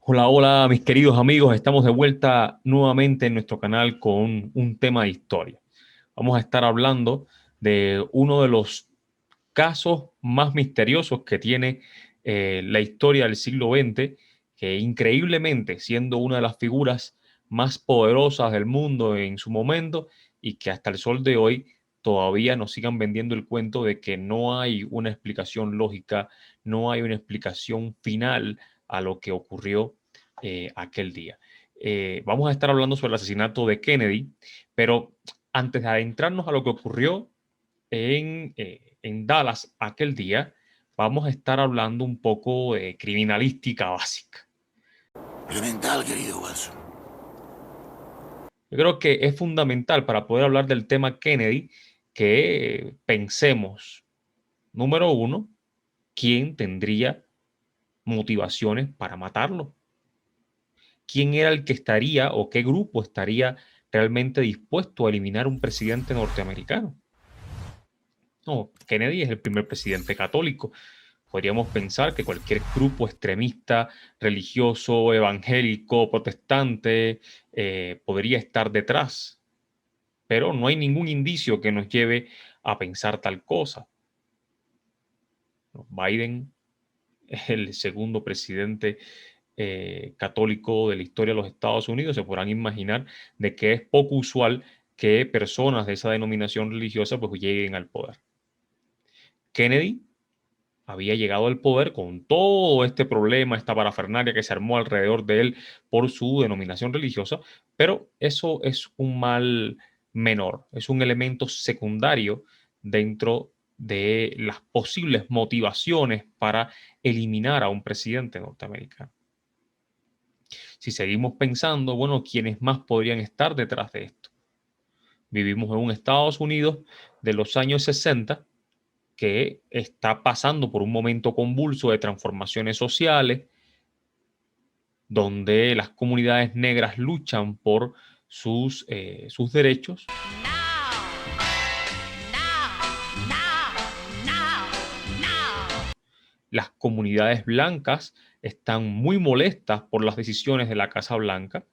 Hola, hola, mis queridos amigos. Estamos de vuelta nuevamente en nuestro canal con un tema de historia. Vamos a estar hablando de uno de los casos más misteriosos que tiene la historia del siglo XX, que increíblemente siendo una de las figuras más poderosas del mundo en su momento y que hasta el sol de hoy todavía nos sigan vendiendo el cuento de que no hay una explicación lógica, no hay una explicación final a lo que ocurrió aquel día. Vamos a estar hablando sobre el asesinato de Kennedy, pero antes de adentrarnos a lo que ocurrió en Dallas aquel día, vamos a estar hablando un poco de criminalística básica. Elemental, querido Watson. Yo creo que es fundamental para poder hablar del tema Kennedy que pensemos, número uno, quién tendría motivaciones para matarlo. ¿Quién era el que estaría o qué grupo estaría realmente dispuesto a eliminar un presidente norteamericano? No, Kennedy es el primer presidente católico. Podríamos pensar que cualquier grupo extremista, religioso, evangélico, protestante, podría estar detrás, pero no hay ningún indicio que nos lleve a pensar tal cosa. Biden es el segundo presidente católico de la historia de los Estados Unidos. Se podrán imaginar de que es poco usual que personas de esa denominación religiosa pues lleguen al poder. Kennedy había llegado al poder con todo este problema, esta parafernalia que se armó alrededor de él por su denominación religiosa, pero eso es un mal menor, es un elemento secundario dentro de las posibles motivaciones para eliminar a un presidente norteamericano. Si seguimos pensando, bueno, ¿quiénes más podrían estar detrás de esto? Vivimos en un Estados Unidos de los años 60 que está pasando por un momento convulso de transformaciones sociales, donde las comunidades negras luchan por sus derechos. Las comunidades blancas están muy molestas por las decisiones de la Casa Blanca.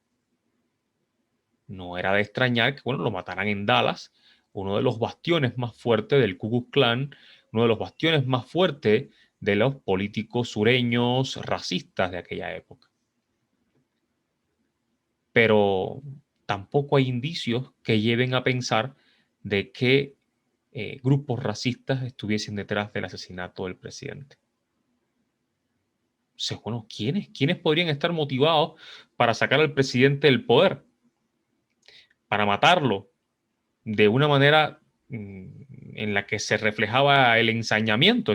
No era de extrañar que, bueno, lo mataran en Dallas, uno de los bastiones más fuertes del Ku Klux Klan, uno de los bastiones más fuertes de los políticos sureños racistas de aquella época. Pero tampoco hay indicios que lleven a pensar de que grupos racistas estuviesen detrás del asesinato del presidente. O sea, bueno, ¿quiénes podrían estar motivados para sacar al presidente del poder? Para matarlo de una manera en la que se reflejaba el ensañamiento.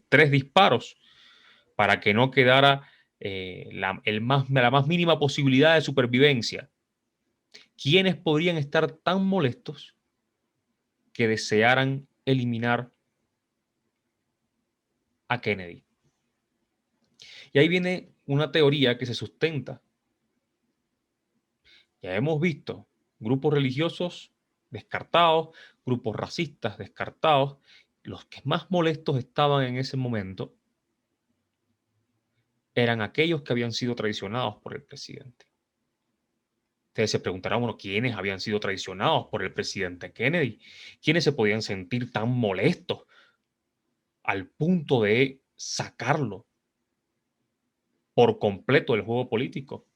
Tres disparos para que no quedara la más mínima posibilidad de supervivencia. ¿Quiénes podrían estar tan molestos que desearan eliminar a Kennedy? Y ahí viene una teoría que se sustenta. Ya hemos visto grupos religiosos descartados, grupos racistas descartados. Los que más molestos estaban en ese momento eran aquellos que habían sido traicionados por el presidente. Ustedes se preguntarán, bueno, ¿quiénes habían sido traicionados por el presidente Kennedy? ¿Quiénes se podían sentir tan molestos al punto de sacarlo por completo del juego político?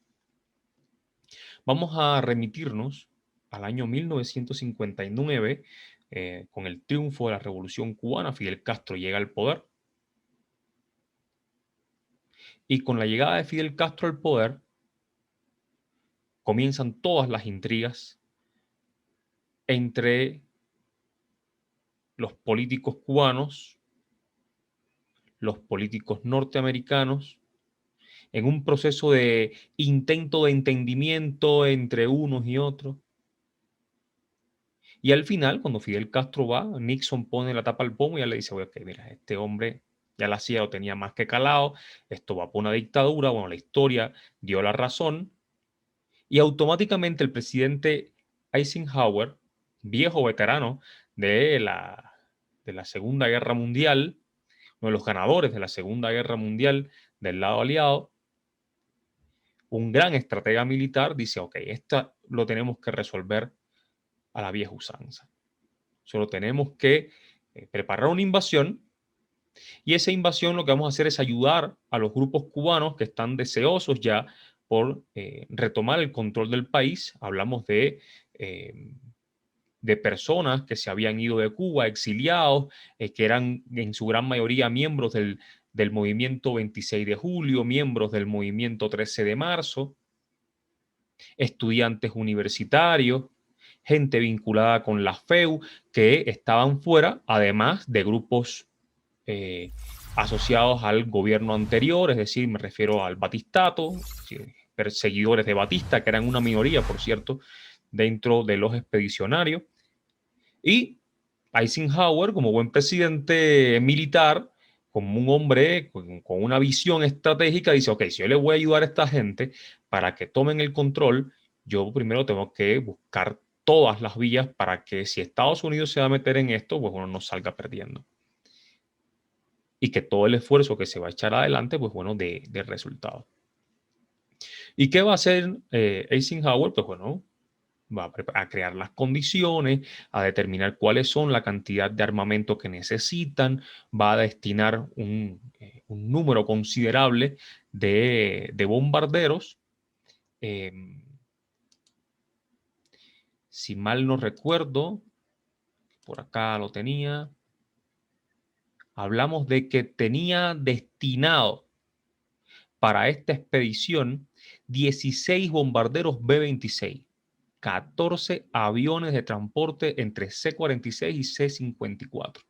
Vamos a remitirnos al año 1959, con el triunfo de la Revolución Cubana. Fidel Castro llega al poder. Y con la llegada de Fidel Castro al poder, comienzan todas las intrigas entre los políticos cubanos, los políticos norteamericanos, en un proceso de intento de entendimiento entre unos y otros. Y al final, cuando Fidel Castro va, Nixon pone la tapa al pomo y ya le dice, ok, mira, este hombre ya la CIA lo tenía más que calado, esto va por una dictadura, bueno, la historia dio la razón, y automáticamente el presidente Eisenhower, viejo veterano de la Segunda Guerra Mundial, uno de los ganadores de la Segunda Guerra Mundial del lado aliado, un gran estratega militar, dice, ok, esto lo tenemos que resolver a la vieja usanza. Solo tenemos que preparar una invasión, y esa invasión lo que vamos a hacer es ayudar a los grupos cubanos que están deseosos ya por retomar el control del país. Hablamos de personas que se habían ido de Cuba, exiliados, que eran en su gran mayoría miembros del movimiento 26 de julio, miembros del movimiento 13 de marzo, estudiantes universitarios, gente vinculada con la FEU, que estaban fuera, además de grupos asociados al gobierno anterior, es decir, me refiero al Batistato, perseguidores de Batista, que eran una minoría, por cierto, dentro de los expedicionarios. Y Eisenhower, como buen presidente militar, como un hombre con una visión estratégica, dice, ok, si yo le voy a ayudar a esta gente para que tomen el control, yo primero tengo que buscar todas las vías para que si Estados Unidos se va a meter en esto, pues uno no salga perdiendo. Y que todo el esfuerzo que se va a echar adelante, pues bueno, de resultado. ¿Y qué va a hacer Eisenhower? Pues bueno, va a crear las condiciones, a determinar cuáles son la cantidad de armamento que necesitan, va a destinar un número considerable de bombarderos. Si mal no recuerdo, por acá lo tenía, hablamos de que tenía destinado para esta expedición 16 bombarderos B-26, 14 aviones de transporte entre C-46 y C-54,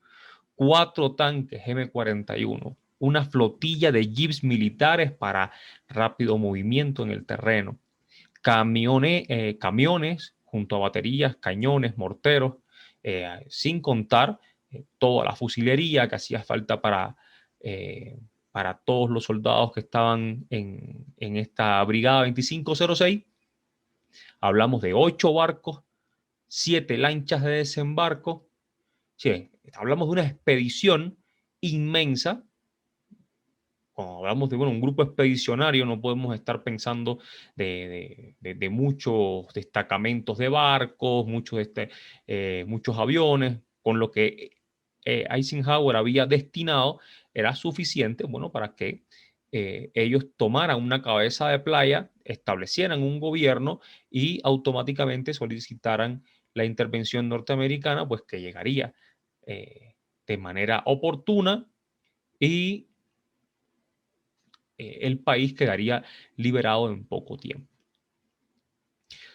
4 tanques M41, una flotilla de jeeps militares para rápido movimiento en el terreno, camiones junto a baterías, cañones, morteros, sin contar toda la fusilería que hacía falta para todos los soldados que estaban en esta brigada 2506. Hablamos de 8 barcos, 7 lanchas de desembarco. Sí, hablamos de una expedición inmensa. Cuando hablamos de un grupo expedicionario, no podemos estar pensando de muchos destacamentos de barcos, muchos aviones, con lo que Eisenhower había destinado era suficiente, bueno, para que ellos tomaran una cabeza de playa, establecieran un gobierno y automáticamente solicitaran la intervención norteamericana, pues que llegaría de manera oportuna y el país quedaría liberado en poco tiempo.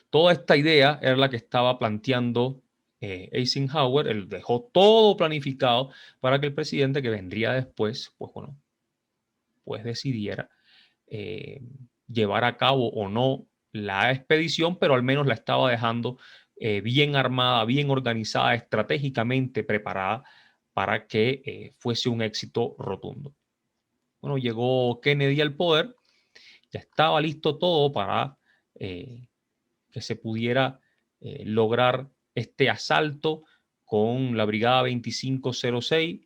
Toda esta idea era la que estaba planteando Eisenhower. Él dejó todo planificado para que el presidente que vendría después, pues bueno, pues decidiera llevar a cabo o no la expedición, pero al menos la estaba dejando bien armada, bien organizada, estratégicamente preparada para que fuese un éxito rotundo. Bueno, llegó Kennedy al poder, ya estaba listo todo para que se pudiera lograr este asalto con la Brigada 2506,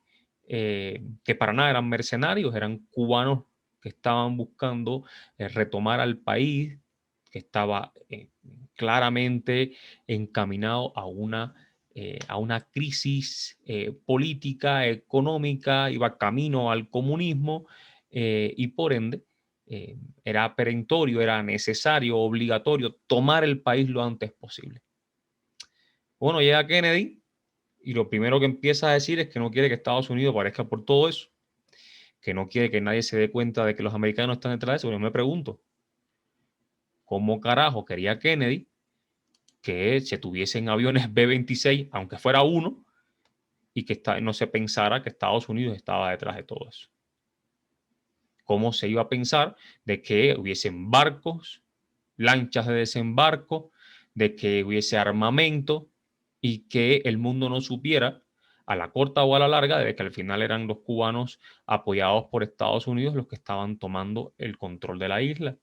que para nada eran mercenarios, eran cubanos que estaban buscando retomar al país, que estaba claramente encaminado a una crisis política, económica, iba camino al comunismo y por ende era perentorio, era necesario, obligatorio tomar el país lo antes posible. Bueno, llega Kennedy y lo primero que empieza a decir es que no quiere que Estados Unidos aparezca por todo eso, que no quiere que nadie se dé cuenta de que los americanos están detrás de eso. Yo me pregunto, ¿cómo carajo quería Kennedy que se tuviesen aviones B-26, aunque fuera uno, y que no se pensara que Estados Unidos estaba detrás de todo eso? ¿Cómo se iba a pensar de que hubiesen barcos, lanchas de desembarco, de que hubiese armamento y que el mundo no supiera a la corta o a la larga de que al final eran los cubanos apoyados por Estados Unidos los que estaban tomando el control de la isla?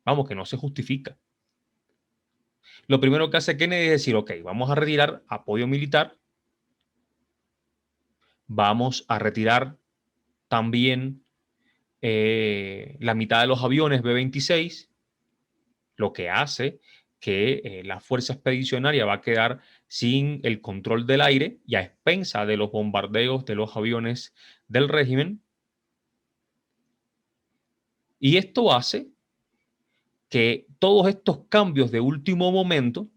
Vamos, que no se justifica. Lo primero que hace Kennedy es decir, ok, vamos a retirar apoyo militar, vamos a retirar también la mitad de los aviones B-26, lo que hace que la fuerza expedicionaria va a quedar sin el control del aire y a expensa de los bombardeos de los aviones del régimen. Y esto hace que todos estos cambios de último momento,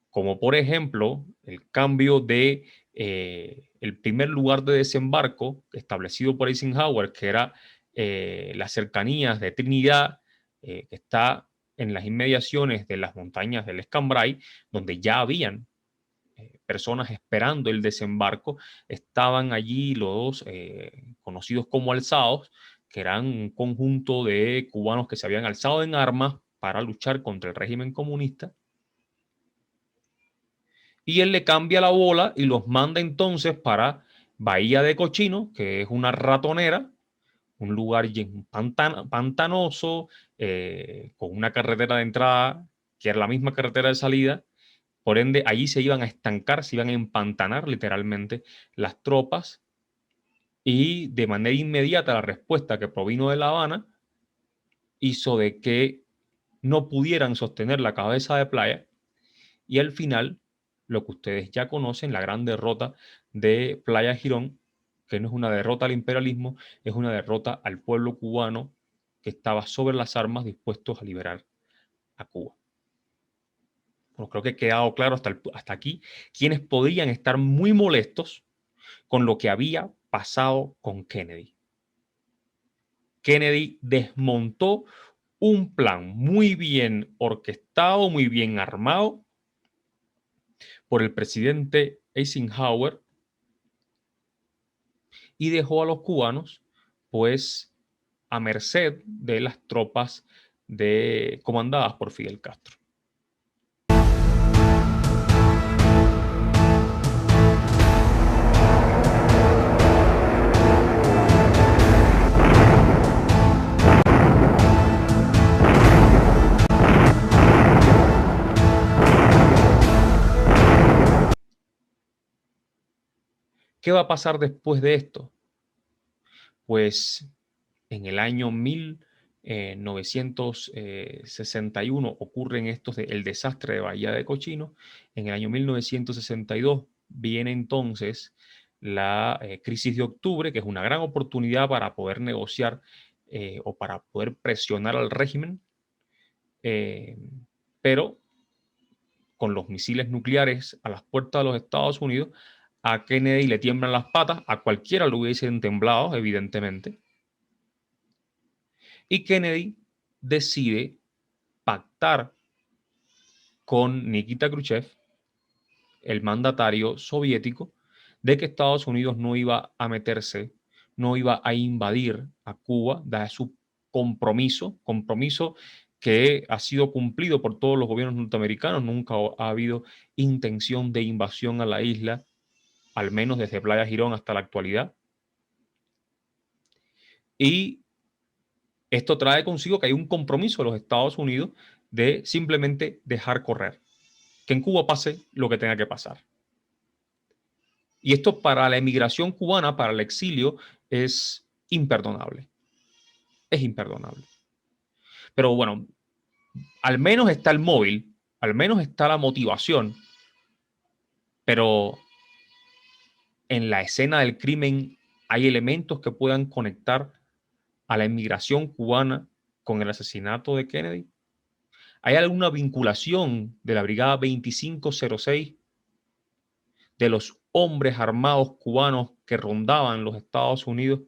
como por ejemplo el cambio de el primer lugar de desembarco establecido por Eisenhower, que era las cercanías de Trinidad, que está en las inmediaciones de las montañas del Escambray, donde ya habían personas esperando el desembarco. Estaban allí los conocidos como alzados, que eran un conjunto de cubanos que se habían alzado en armas para luchar contra el régimen comunista. Y él le cambia la bola y los manda entonces para Bahía de Cochino, que es una ratonera, un lugar pantanoso, con una carretera de entrada que era la misma carretera de salida. Por ende, allí se iban a estancar, se iban a empantanar literalmente las tropas, y de manera inmediata la respuesta que provino de La Habana hizo de que no pudieran sostener la cabeza de playa, y al final lo que ustedes ya conocen, la gran derrota de Playa Girón, que no es una derrota al imperialismo, es una derrota al pueblo cubano que estaba sobre las armas dispuestos a liberar a Cuba. Bueno, creo que ha quedado claro hasta aquí quienes podrían estar muy molestos con lo que había pasado con Kennedy. Kennedy desmontó un plan muy bien orquestado, muy bien armado por el presidente Eisenhower, y dejó a los cubanos pues a merced de las tropas comandadas por Fidel Castro. ¿Qué va a pasar después de esto? Pues en el año 1961 ocurren el desastre de Bahía de Cochino. En el año 1962 viene entonces la crisis de octubre, que es una gran oportunidad para poder negociar o para poder presionar al régimen, pero con los misiles nucleares a las puertas de los Estados Unidos, a Kennedy le tiemblan las patas, a cualquiera lo hubiesen temblado, evidentemente. Y Kennedy decide pactar con Nikita Khrushchev, el mandatario soviético, de que Estados Unidos no iba a meterse, no iba a invadir a Cuba, da su compromiso que ha sido cumplido por todos los gobiernos norteamericanos. Nunca ha habido intención de invasión a la isla, al menos desde Playa Girón hasta la actualidad. Y esto trae consigo que hay un compromiso de los Estados Unidos de simplemente dejar correr, que en Cuba pase lo que tenga que pasar. Y esto para la emigración cubana, para el exilio, es imperdonable. Es imperdonable. Pero bueno, al menos está el móvil, al menos está la motivación, pero en la escena del crimen hay elementos que puedan conectar a la emigración cubana con el asesinato de Kennedy. ¿Hay alguna vinculación de la Brigada 2506, de los hombres armados cubanos que rondaban los Estados Unidos?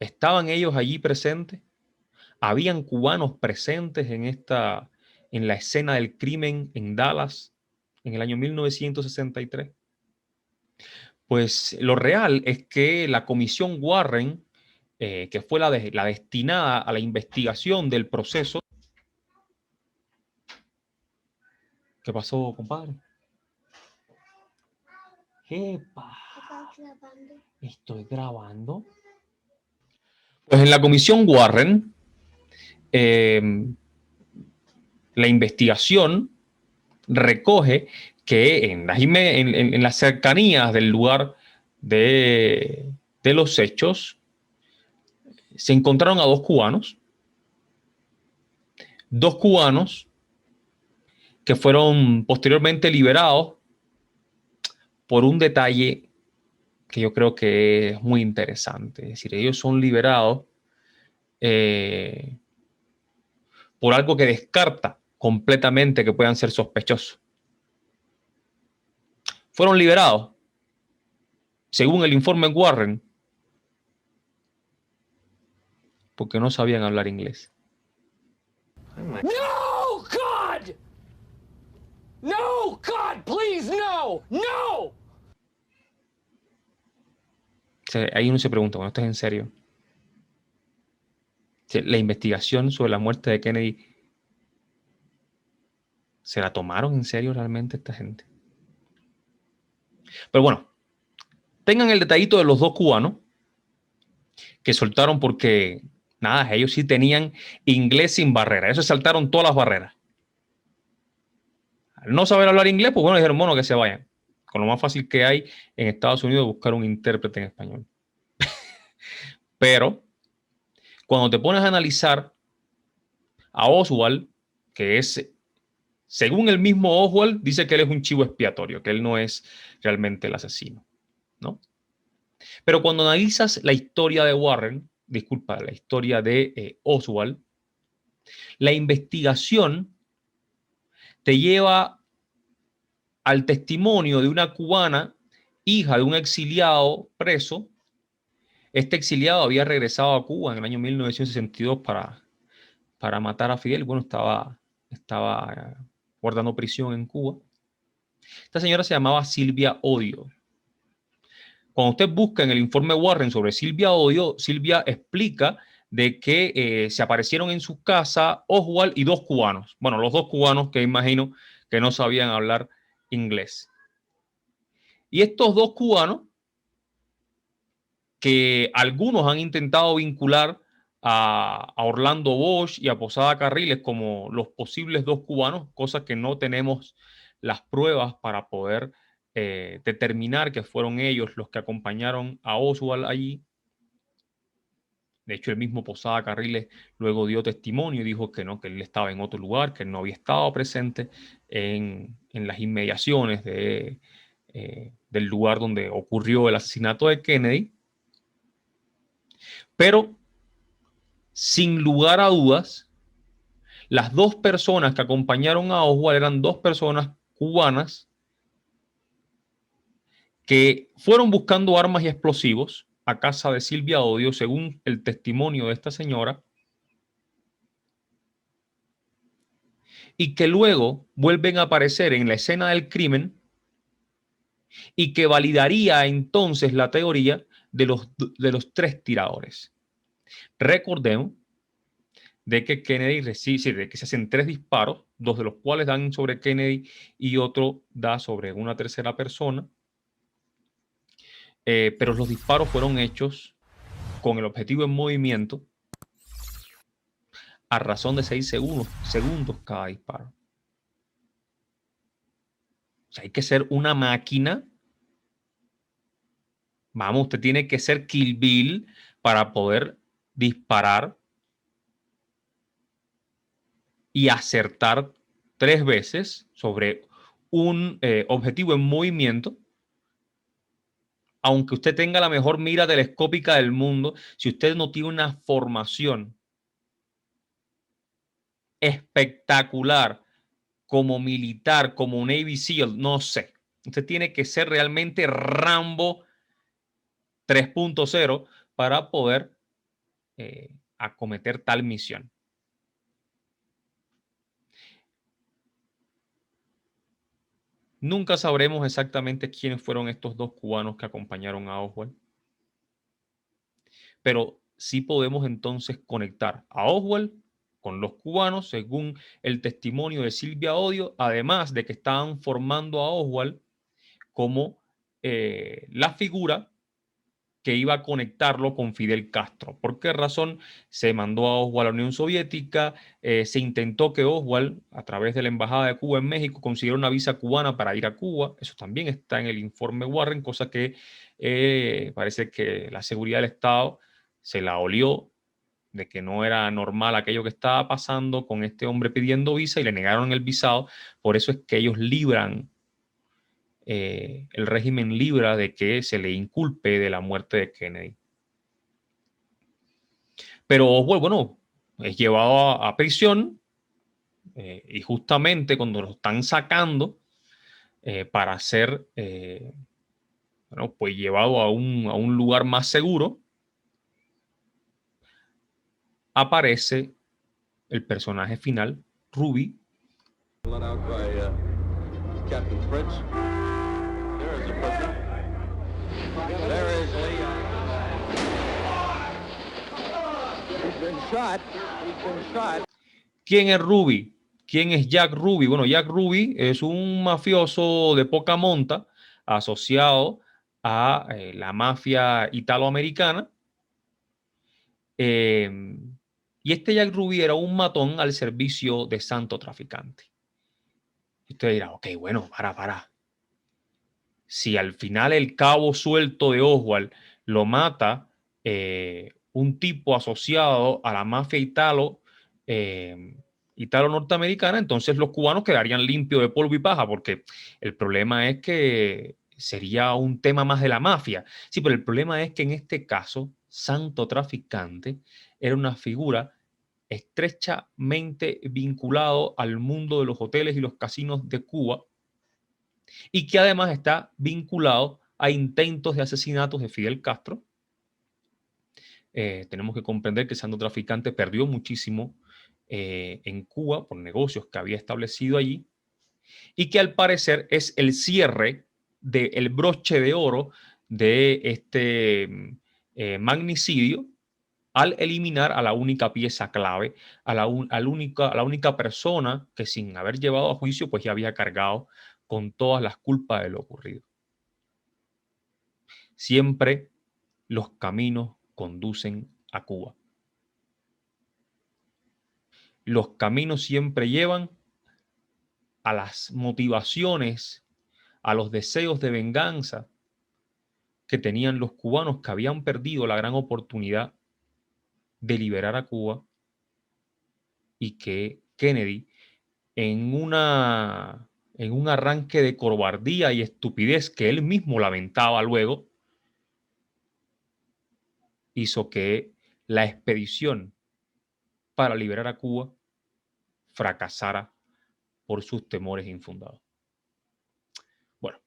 ¿Estaban ellos allí presentes? ¿Habían cubanos presentes en la escena del crimen en Dallas en el año 1963? Pues lo real es que la comisión Warren, que fue la destinada a la investigación del proceso. ¿Qué pasó, compadre? ¡Epa! Estoy grabando. Pues en la comisión Warren, la investigación recoge que en las cercanías del lugar de los hechos se encontraron a dos cubanos que fueron posteriormente liberados por un detalle que yo creo que es muy interesante. Es decir, ellos son liberados por algo que descarta completamente que puedan ser sospechosos. Fueron liberados, según el informe Warren, porque no sabían hablar inglés. No, God! No, God, please, no! ¡No! O sea, ahí uno se pregunta, bueno, ¿esto es en serio? O sea, la investigación sobre la muerte de Kennedy, ¿se la tomaron en serio realmente esta gente? Pero bueno, tengan el detallito de los dos cubanos que soltaron porque, nada, ellos sí tenían inglés sin barrera. Ellos saltaron todas las barreras. Al no saber hablar inglés, pues bueno, dijeron, bueno, que se vayan. Con lo más fácil que hay en Estados Unidos buscar un intérprete en español. Pero cuando te pones a analizar a Oswald, que es, según el mismo Oswald, dice que él es un chivo expiatorio, que él no es realmente el asesino, ¿no? Pero cuando analizas la historia de Warren, disculpa, la historia de Oswald, la investigación te lleva al testimonio de una cubana, hija de un exiliado preso. Este exiliado había regresado a Cuba en el año 1962 para matar a Fidel. Bueno, estaba guardando prisión en Cuba. Esta señora se llamaba Silvia Odio. Cuando usted busca en el informe Warren sobre Silvia Odio, Silvia explica de que se aparecieron en su casa Oswald y dos cubanos. Bueno, los dos cubanos que imagino que no sabían hablar inglés. Y estos dos cubanos, que algunos han intentado vincular a Orlando Bosch y a Posada Carriles como los posibles dos cubanos, cosa que no tenemos las pruebas para poder determinar que fueron ellos los que acompañaron a Oswald allí. De hecho, el mismo Posada Carriles luego dio testimonio y dijo que no, que él estaba en otro lugar, que él no había estado presente en las inmediaciones del lugar donde ocurrió el asesinato de Kennedy. Pero, sin lugar a dudas, las dos personas que acompañaron a Oswald eran dos personas cubanas que fueron buscando armas y explosivos a casa de Silvia Odio, según el testimonio de esta señora, y que luego vuelven a aparecer en la escena del crimen y que validaría entonces la teoría de los tres tiradores. Recordemos de que Kennedy recibe, de que se hacen tres disparos, dos de los cuales dan sobre Kennedy y otro da sobre una tercera persona. Pero los disparos fueron hechos con el objetivo en movimiento a razón de 6 segundos cada disparo. O sea, hay que ser una máquina. Vamos, usted tiene que ser Kill Bill para poder disparar y acertar 3 veces sobre un objetivo en movimiento. Aunque usted tenga la mejor mira telescópica del mundo, si usted no tiene una formación espectacular como militar, como Navy SEAL, no sé. Usted tiene que ser realmente Rambo 3.0 para poder acometer tal misión. Nunca sabremos exactamente quiénes fueron estos dos cubanos que acompañaron a Oswald, pero sí podemos entonces conectar a Oswald con los cubanos según el testimonio de Silvia Odio, además de que estaban formando a Oswald como la figura que iba a conectarlo con Fidel Castro. ¿Por qué razón? Se mandó a Oswald a la Unión Soviética, se intentó que Oswald, a través de la Embajada de Cuba en México, consiguiera una visa cubana para ir a Cuba. Eso también está en el informe Warren, cosa que parece que la seguridad del Estado se la olió de que no era normal aquello que estaba pasando con este hombre pidiendo visa y le negaron el visado. Por eso es que ellos libran, el régimen libra de que se le inculpe de la muerte de Kennedy. Pero Oswald, bueno, es llevado a prisión y justamente cuando lo están sacando para ser, bueno, pues llevado a un lugar más seguro, aparece el personaje final, Ruby. Let out by Captain Fritz. There is a person. There is Leon. He's been shot. He's been shot. ¿Quién es Ruby? ¿Quién es Jack Ruby? Bueno, Jack Ruby es un mafioso de poca monta asociado a la mafia italoamericana. Y este Jack Ruby era un matón al servicio de santo traficante. Y usted dirá, ok, bueno, para. Si al final el cabo suelto de Oswald lo mata un tipo asociado a la mafia italo-norteamericana, entonces los cubanos quedarían limpios de polvo y paja, porque el problema es que sería un tema más de la mafia. Sí, pero el problema es que en este caso, santo traficante era una figura estrechamente vinculado al mundo de los hoteles y los casinos de Cuba, y que además está vinculado a intentos de asesinatos de Fidel Castro. Tenemos que comprender que el santo traficante perdió muchísimo en Cuba por negocios que había establecido allí, y que al parecer es el cierre del broche de oro de este magnicidio, al eliminar a la única pieza clave, a la única persona que, sin haber llevado a juicio, pues ya había cargado con todas las culpas de lo ocurrido. Siempre los caminos conducen a Cuba. Los caminos siempre llevan a las motivaciones, a los deseos de venganza que tenían los cubanos, que habían perdido la gran oportunidad de liberar a Cuba, y que Kennedy, en un arranque de cobardía y estupidez que él mismo lamentaba luego, hizo que la expedición para liberar a Cuba fracasara por sus temores infundados. Bueno,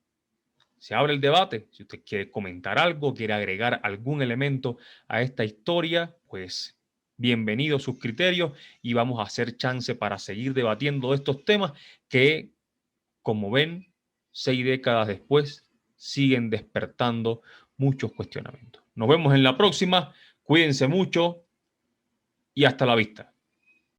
se abre el debate. Si usted quiere comentar algo, quiere agregar algún elemento a esta historia, pues bienvenido a sus criterios, y vamos a hacer chance para seguir debatiendo estos temas que, como ven, 6 décadas después siguen despertando muchos cuestionamientos. Nos vemos en la próxima. Cuídense mucho y hasta la vista.